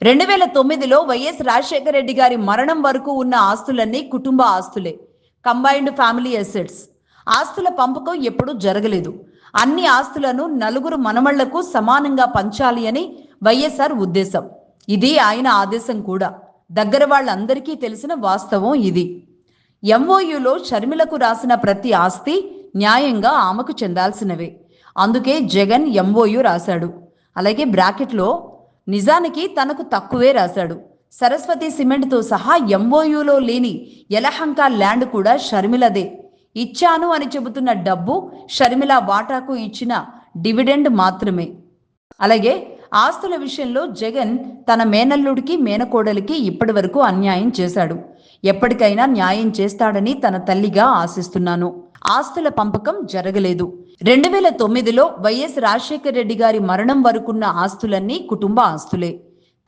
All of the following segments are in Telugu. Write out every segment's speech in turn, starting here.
2009లో వైఎస్ రాజశేఖర రెడ్డి గారి మరణం వరకు ఉన్న ఆస్తులన్నీ కుటుంబ ఆస్తులే. Combined family assets. ఆస్తుల పంపకం ఎప్పుడూ జరగలేదు. అన్ని ఆస్తులను నలుగురు మనమళ్లకు సమానంగా పంచాలి అని వైఎస్ఆర్ ఉద్దేశం. ఇది ఆయన ఆదేశం కూడా. దగ్గర వాళ్ళందరికీ తెలిసిన వాస్తవం ఇది. ఎంఓయూలో షర్మిలకు రాసిన ప్రతి ఆస్తి న్యాయంగా ఆమెకు చెందాల్సినవే. అందుకే జగన్ ఎంఓయూ రాశాడు. అలాగే బ్రాకెట్లో నిజానికి తనకు తక్కువే రాశాడు. సరస్వతి సిమెంట్తో సహా ఎంఓయూలో లేని యలహంక ల్యాండ్ కూడా షర్మిలదే. ఇచ్చాను అని చెబుతున్న డబ్బు షర్మిల వాటాకు ఇచ్చిన డివిడెండ్ మాత్రమే. అలాగే ఆస్తుల విషయంలో జగన్ తన మేనల్లుడికి మేనకోడలికి ఇప్పటి వరకు అన్యాయం చేశాడు. ఎప్పటికైనా న్యాయం చేస్తాడని తన తల్లిగా ఆశిస్తున్నాను. ఆస్తుల పంపకం జరగలేదు. 2009లో వైఎస్ రాజశేఖర రెడ్డి గారి మరణం వరకున్న ఆస్తులన్నీ కుటుంబ ఆస్తులే.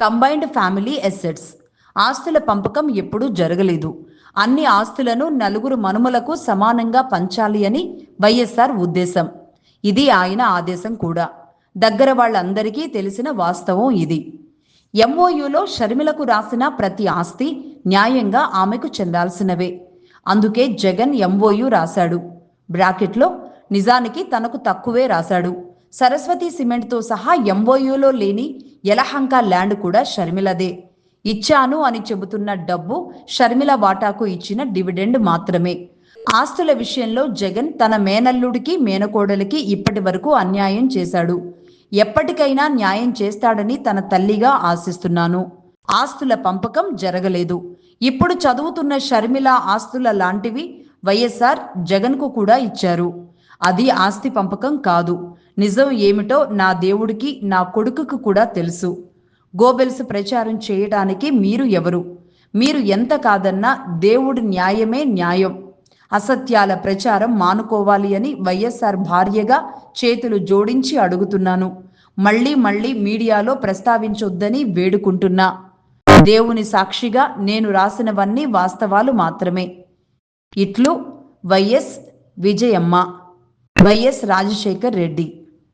Combined family assets. ఆస్తుల పంపకం ఎప్పుడూ జరగలేదు. అన్ని ఆస్తులను నలుగురు మనుమలకు సమానంగా పంచాలి అని వైఎస్ఆర్ ఉద్దేశం. ఇది ఆయన ఆదేశం కూడా. దగ్గర వాళ్ళందరికీ తెలిసిన వాస్తవం ఇది. ఎంఓయూలో షర్మిలకు రాసిన ప్రతి ఆస్తి న్యాయంగా ఆమెకు చెందాల్సినవే. అందుకే జగన్ ఎంఓయూ రాశాడు. బ్రాకెట్లో నిజానికి తనకు తక్కువే రాశాడు. సరస్వతి సిమెంట్తో సహా ఎంఓయూలో లేని యలహంక ల్యాండ్ కూడా షర్మిలదే. ఇచ్చాను అని చెబుతున్న డబ్బు షర్మిల వాటాకు ఇచ్చిన డివిడెండ్ మాత్రమే. ఆస్తుల విషయంలో జగన్ తన మేనల్లుడికి మేనకోడలికి ఇప్పటి వరకు అన్యాయం చేశాడు. ఎప్పటికైనా న్యాయం చేస్తాడని తన తల్లిగా ఆశిస్తున్నాను. ఆస్తుల పంపకం జరగలేదు. ఇప్పుడు చదువుతున్న షర్మిల ఆస్తుల లాంటివి వైఎస్ఆర్ జగన్కు కూడా ఇచ్చారు. అది ఆస్తి పంపకం కాదు. నిజం ఏమిటో నా దేవుడికి నా కొడుకుకు కూడా తెలుసు. గోబెల్స్ ప్రచారం చేయడానికి మీరు ఎవరు? మీరు ఎంత కాదన్నా దేవుడి న్యాయమే న్యాయం. అసత్యాల ప్రచారం మానుకోవాలి అని వైఎస్ఆర్ భార్యగా చేతులు జోడించి అడుగుతున్నాను. మళ్ళీ మళ్ళీ మీడియాలో ప్రస్తావించొద్దని వేడుకుంటున్నా. దేవుని సాక్షిగా నేను రాసినవన్నీ వాస్తవాలు మాత్రమే. ఇట్లు వైఎస్ విజయమ్మ. వైఎస్ రాజశేఖర్ రెడ్డి.